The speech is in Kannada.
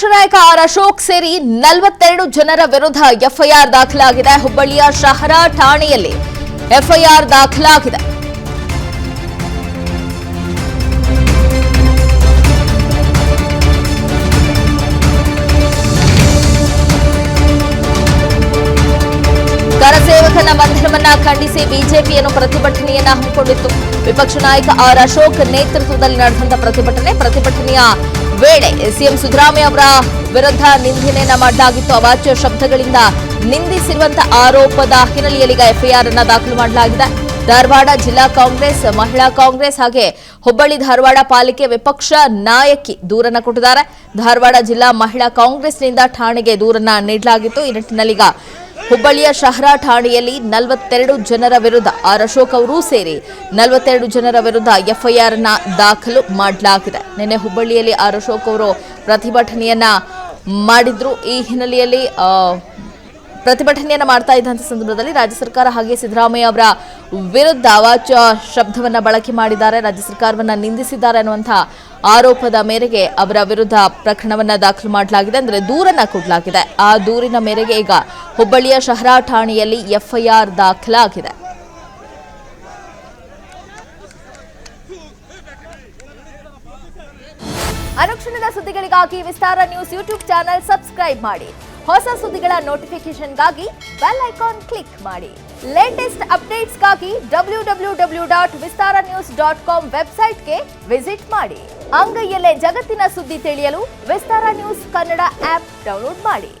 ವಿಪಕ್ಷ ನಾಯಕ ಆರ್ ಅಶೋಕ್ ಸೇರಿ 42 ಜನರ ವಿರುದ್ಧ ಎಫ್ಐಆರ್ ದಾಖಲಾಗಿದೆ. ಹುಬ್ಬಳ್ಳಿಯ ಶಹರ ಠಾಣೆಯಲ್ಲಿ ಎಫ್ಐಆರ್ ದಾಖಲಾಗಿದೆ. ಕರಸೇವಕನ ಬಂಧನವನ್ನ ಖಂಡಿಸಿ ಬಿಜೆಪಿಯನ್ನು ಪ್ರತಿಭಟನೆಯನ್ನ ಹಮ್ಮಿಕೊಂಡಿತ್ತು. ವಿಪಕ್ಷ ನಾಯಕ ಆರ್ ಅಶೋಕ್ ನೇತೃತ್ವದಲ್ಲಿ ನಡೆದಂತ ಪ್ರತಿಭಟನೆಯ ವೇಳೆ ಸಿಎಂ ಸಿದ್ದರಾಮಯ್ಯ ಅವರ ವಿರುದ್ಧ ನಿಂದನೆಯನ್ನ ಮಾಡಲಾಗಿತ್ತು. ಅವಾಚ್ಯ ಶಬ್ದಗಳಿಂದ ನಿಂದಿಸಿರುವಂತಹ ಆರೋಪದ ಹಿನ್ನೆಲೆಯಲ್ಲಿ ಎಫ್ಐಆರ್ ಅನ್ನ ದಾಖಲು ಮಾಡಲಾಗಿದೆ. ಧಾರವಾಡ ಜಿಲ್ಲಾ ಕಾಂಗ್ರೆಸ್, ಮಹಿಳಾ ಕಾಂಗ್ರೆಸ್ ಹಾಗೆ ಹುಬ್ಬಳ್ಳಿ ಧಾರವಾಡ ಪಾಲಿಕೆ ವಿಪಕ್ಷ ನಾಯಕಿ ದೂರನ್ನ ಕೊಟ್ಟಿದ್ದಾರೆ. ಧಾರವಾಡ ಜಿಲ್ಲಾ ಮಹಿಳಾ ಕಾಂಗ್ರೆಸ್ನಿಂದ ಠಾಣೆಗೆ ದೂರನ್ನ ನೀಡಲಾಗಿತ್ತು. ಈ ನಿಟ್ಟಿನಲ್ಲಿ ಹುಬ್ಬಳ್ಳಿಯ ಶಹರ ಠಾಣೆಯಲ್ಲಿ 42 ಜನರ ವಿರುದ್ಧ ಆರ್ ಅಶೋಕ್ ಅವರೂ ಸೇರಿ 42 ಜನರ ವಿರುದ್ಧ ಎಫ್ಐಆರ್ ಅನ್ನ ದಾಖಲು ಮಾಡಲಾಗಿದೆ. ನಿನ್ನೆ ಹುಬ್ಬಳ್ಳಿಯಲ್ಲಿ ಆರ್ ಅಶೋಕ್ ಅವರು ಪ್ರತಿಭಟನೆಯನ್ನ ಮಾಡಿದ್ರು. ಈ ಹಿನ್ನೆಲೆಯಲ್ಲಿ ಪ್ರತಿಭಟನೆಯನ್ನ ಮಾಡ್ತಾ ಇದ್ದಂಥ ಸಂದರ್ಭದಲ್ಲಿ ರಾಜ್ಯ ಸರ್ಕಾರ ಹಾಗೆ ಸಿದ್ದರಾಮಯ್ಯ ಅವರ ವಿರುದ್ಧ ಅವಾಚ್ಯ ಶಬ್ದವನ್ನ ಬಳಕೆ ಮಾಡಿದ್ದಾರೆ, ರಾಜ್ಯ ಸರ್ಕಾರವನ್ನ ನಿಂದಿಸಿದ್ದಾರೆ ಅನ್ನುವಂಥ ಆರೋಪದ ಮೇರೆಗೆ ಅವರ ವಿರುದ್ಧ ಪ್ರಕರಣವನ್ನ ದಾಖಲು ಮಾಡಲಾಗಿದೆ, ಅಂದರೆ ದೂರನ್ನ ಕೊಡಲಾಗಿದೆ. ಆ ದೂರಿನ ಮೇರೆಗೆ ಈಗ ಹುಬ್ಬಳ್ಳಿಯ ಶಹರ ಠಾಣೆಯಲ್ಲಿ ಎಫ್ಐಆರ್ ದಾಖಲಾಗಿದೆ. ಅನುಕ್ಷಣದ ಸುದ್ದಿಗಳಿಗಾಗಿ ವಿಸ್ತಾರ ನ್ಯೂಸ್ ಯೂಟ್ಯೂಬ್ ಚಾನೆಲ್ ಸಬ್ಸ್ಕ್ರೈಬ್ ಮಾಡಿ. ಹೊಸ ಸುದ್ದಿಗಳ ನೋಟಿಫಿಕೇಶನ್ಗಾಗಿ ಬೆಲ್ ಐಕಾನ್ ಕ್ಲಿಕ್ ಮಾಡಿ. ಲೇಟೆಸ್ಟ್ ಅಪ್ಡೇಟ್ಸ್ಗಾಗಿ www.vistaranews.com ವೆಬ್ಸೈಟ್ಗೆ ವಿಸಿಟ್ ಮಾಡಿ. ಅಂಗೈಯಲ್ಲೇ ಜಗತ್ತಿನ ಸುದ್ದಿ ತಿಳಿಯಲು ವಿಸ್ತಾರ ನ್ಯೂಸ್ ಕನ್ನಡ ಆಪ್ ಡೌನ್ಲೋಡ್ ಮಾಡಿ.